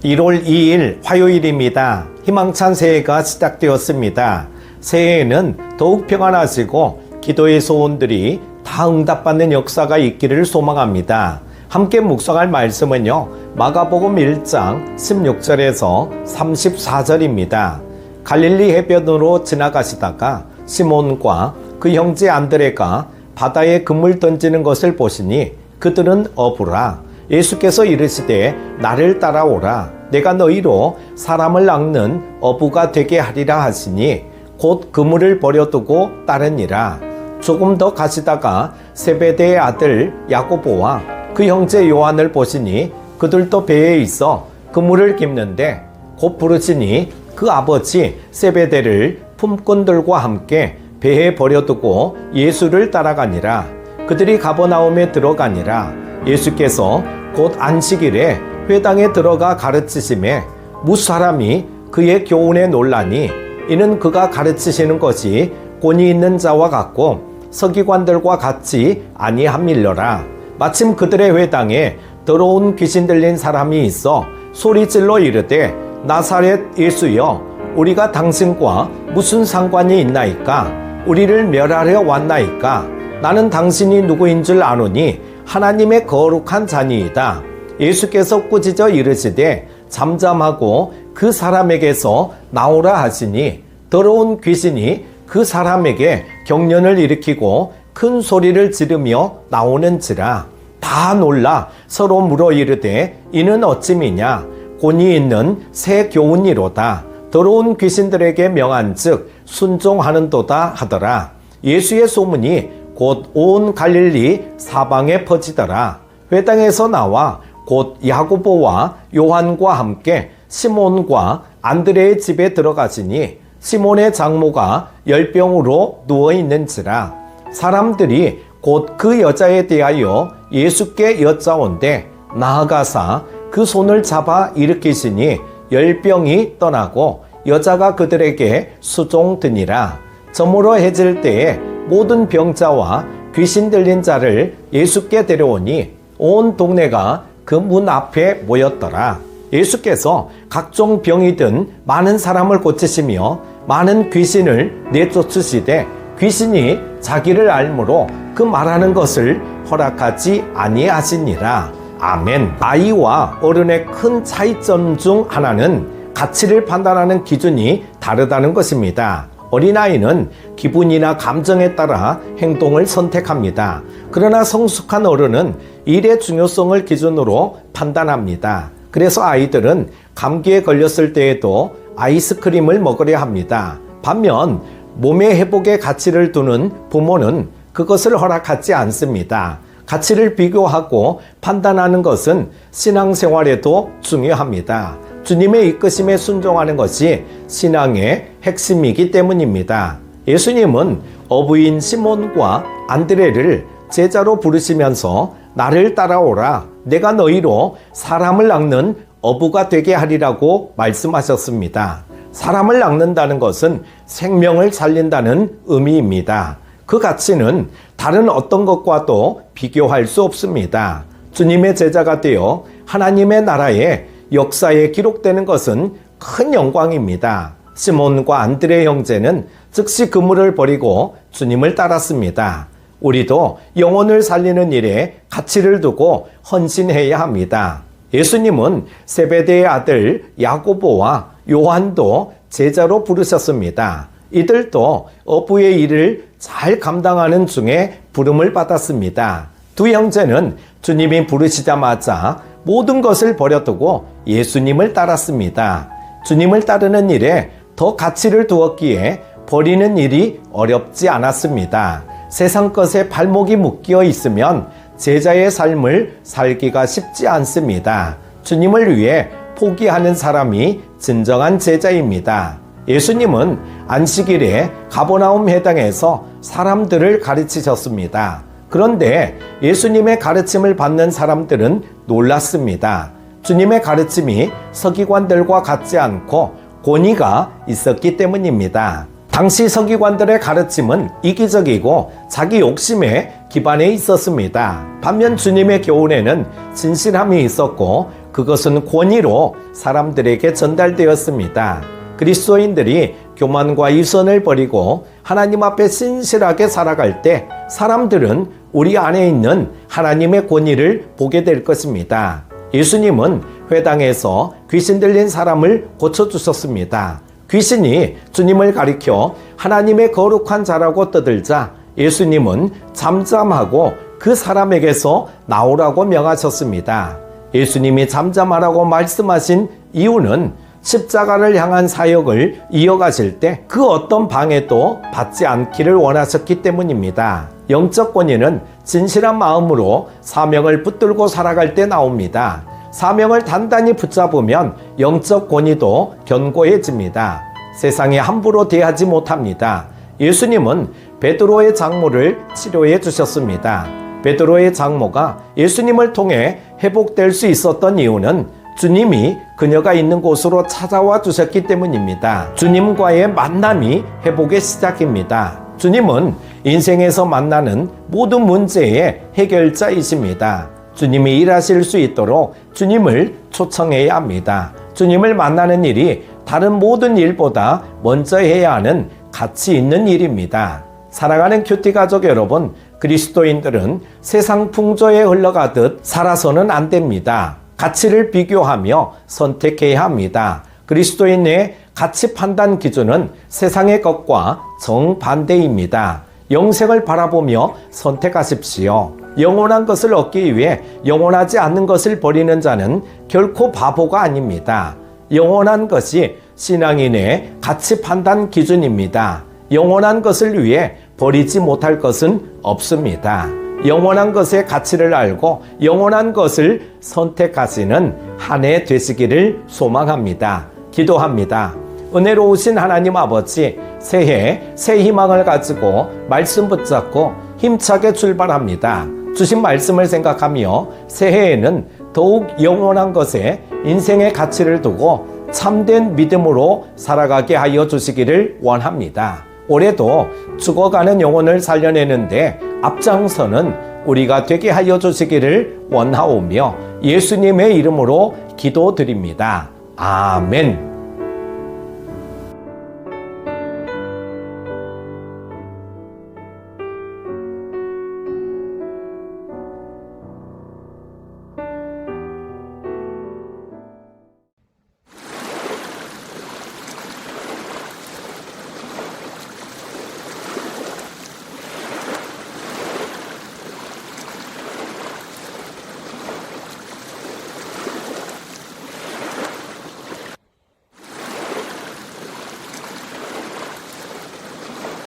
1월 2일 화요일입니다. 희망찬 새해가 시작되었습니다. 새해에는 더욱 평안하시고 기도의 소원들이 다 응답받는 역사가 있기를 소망합니다. 함께 묵상할 말씀은요, 마가복음 1장 16절에서 34절입니다. 갈릴리 해변으로 지나가시다가 시몬과 그 형제 안드레가 바다에 그물 던지는 것을 보시니 그들은 어부라. 예수께서 이르시되 나를 따라오라. 내가 너희로 사람을 낚는 어부가 되게 하리라 하시니 곧 그물을 버려두고 따르니라. 조금 더 가시다가 세베대의 아들 야고보와 그 형제 요한을 보시니 그들도 배에 있어 그물을 깁는데 곧 부르시니 그 아버지 세베대를 품꾼들과 함께 배에 버려두고 예수를 따라가니라. 그들이 가버나움에 들어가니라. 예수께서 곧 안식일에 회당에 들어가 가르치심에 무사람이 그의 교훈에 놀라니 이는 그가 가르치시는 것이 권위 있는 자와 같고 서기관들과 같지 아니함일러라. 마침 그들의 회당에 더러운 귀신 들린 사람이 있어 소리질러 이르되 나사렛 예수여, 우리가 당신과 무슨 상관이 있나이까? 우리를 멸하려 왔나이까? 나는 당신이 누구인 줄 아노니 하나님의 거룩한 자니이다. 예수께서 꾸짖어 이르시되 잠잠하고 그 사람에게서 나오라 하시니 더러운 귀신이 그 사람에게 경련을 일으키고 큰 소리를 지르며 나오는지라. 다 놀라 서로 물어 이르되 이는 어찌미냐? 권위 있는 새 교훈이로다. 더러운 귀신들에게 명한즉 순종하는도다 하더라. 예수의 소문이 곧 온 갈릴리 사방에 퍼지더라. 회당에서 나와 곧 야고보와 요한과 함께 시몬과 안드레의 집에 들어가시니 시몬의 장모가 열병으로 누워있는지라. 사람들이 곧 그 여자에 대하여 예수께 여짜온대 나아가사 그 손을 잡아 일으키시니 열병이 떠나고 여자가 그들에게 수종드니라. 저물어 해질 때에 모든 병자와 귀신 들린 자를 예수께 데려오니 온 동네가 그 문 앞에 모였더라. 예수께서 각종 병이 든 많은 사람을 고치시며 많은 귀신을 내쫓으시되 귀신이 자기를 알므로 그 말하는 것을 허락하지 아니하시니라. 아멘. 아이와 어른의 큰 차이점 중 하나는 가치를 판단하는 기준이 다르다는 것입니다. 어린아이는 기분이나 감정에 따라 행동을 선택합니다. 그러나 성숙한 어른은 일의 중요성을 기준으로 판단합니다. 그래서 아이들은 감기에 걸렸을 때에도 아이스크림을 먹으려 합니다. 반면 몸의 회복에 가치를 두는 부모는 그것을 허락하지 않습니다. 가치를 비교하고 판단하는 것은 신앙생활에도 중요합니다. 주님의 이끄심에 순종하는 것이 신앙의 핵심이기 때문입니다. 예수님은 어부인 시몬과 안드레를 제자로 부르시면서 나를 따라오라. 내가 너희로 사람을 낚는 어부가 되게 하리라고 말씀하셨습니다. 사람을 낚는다는 것은 생명을 살린다는 의미입니다. 그 가치는 다른 어떤 것과도 비교할 수 없습니다. 주님의 제자가 되어 하나님의 나라에 역사에 기록되는 것은 큰 영광입니다. 시몬과 안드레 형제는 즉시 그물을 버리고 주님을 따랐습니다. 우리도 영혼을 살리는 일에 가치를 두고 헌신해야 합니다. 예수님은 세베대의 아들 야고보와 요한도 제자로 부르셨습니다. 이들도 어부의 일을 잘 감당하는 중에 부름을 받았습니다. 두 형제는 주님이 부르시자마자 모든 것을 버려두고 예수님을 따랐습니다. 주님을 따르는 일에 더 가치를 두었기에 버리는 일이 어렵지 않았습니다. 세상 것에 발목이 묶여 있으면 제자의 삶을 살기가 쉽지 않습니다. 주님을 위해 포기하는 사람이 진정한 제자입니다. 예수님은 안식일에 가버나움 회당에서 사람들을 가르치셨습니다. 그런데 예수님의 가르침을 받는 사람들은 놀랐습니다. 주님의 가르침이 서기관들과 같지 않고 권위가 있었기 때문입니다. 당시 서기관들의 가르침은 이기적이고 자기 욕심에 기반해 있었습니다. 반면 주님의 교훈에는 진실함이 있었고 그것은 권위로 사람들에게 전달되었습니다. 그리스도인들이 교만과 이선을 버리고 하나님 앞에 신실하게 살아갈 때 사람들은 우리 안에 있는 하나님의 권위를 보게 될 것입니다. 예수님은 회당에서 귀신 들린 사람을 고쳐주셨습니다. 귀신이 주님을 가리켜 하나님의 거룩한 자라고 떠들자 예수님은 잠잠하고 그 사람에게서 나오라고 명하셨습니다. 예수님이 잠잠하라고 말씀하신 이유는 십자가를 향한 사역을 이어가실 때 그 어떤 방해도 받지 않기를 원하셨기 때문입니다. 영적 권위는 진실한 마음으로 사명을 붙들고 살아갈 때 나옵니다. 사명을 단단히 붙잡으면 영적 권위도 견고해집니다. 세상에 함부로 대하지 못합니다. 예수님은 베드로의 장모를 치료해 주셨습니다. 베드로의 장모가 예수님을 통해 회복될 수 있었던 이유는 주님이 그녀가 있는 곳으로 찾아와 주셨기 때문입니다. 주님과의 만남이 회복의 시작입니다. 주님은 인생에서 만나는 모든 문제의 해결자이십니다. 주님이 일하실 수 있도록 주님을 초청해야 합니다. 주님을 만나는 일이 다른 모든 일보다 먼저 해야 하는 가치 있는 일입니다. 사랑하는 큐티 가족 여러분, 그리스도인들은 세상 풍조에 흘러가듯 살아서는 안 됩니다. 가치를 비교하며 선택해야 합니다. 그리스도인의 가치 판단 기준은 세상의 것과 정반대입니다. 영생을 바라보며 선택하십시오. 영원한 것을 얻기 위해 영원하지 않는 것을 버리는 자는 결코 바보가 아닙니다. 영원한 것이 신앙인의 가치 판단 기준입니다. 영원한 것을 위해 버리지 못할 것은 없습니다. 영원한 것의 가치를 알고 영원한 것을 선택하시는 한 해 되시기를 소망합니다. 기도합니다. 은혜로우신 하나님 아버지, 새해 새 희망을 가지고 말씀 붙잡고 힘차게 출발합니다. 주신 말씀을 생각하며 새해에는 더욱 영원한 것에 인생의 가치를 두고 참된 믿음으로 살아가게 하여 주시기를 원합니다. 올해도 죽어가는 영혼을 살려내는데 앞장서는 우리가 되게 하여 주시기를 원하오며 예수님의 이름으로 기도드립니다. 아멘.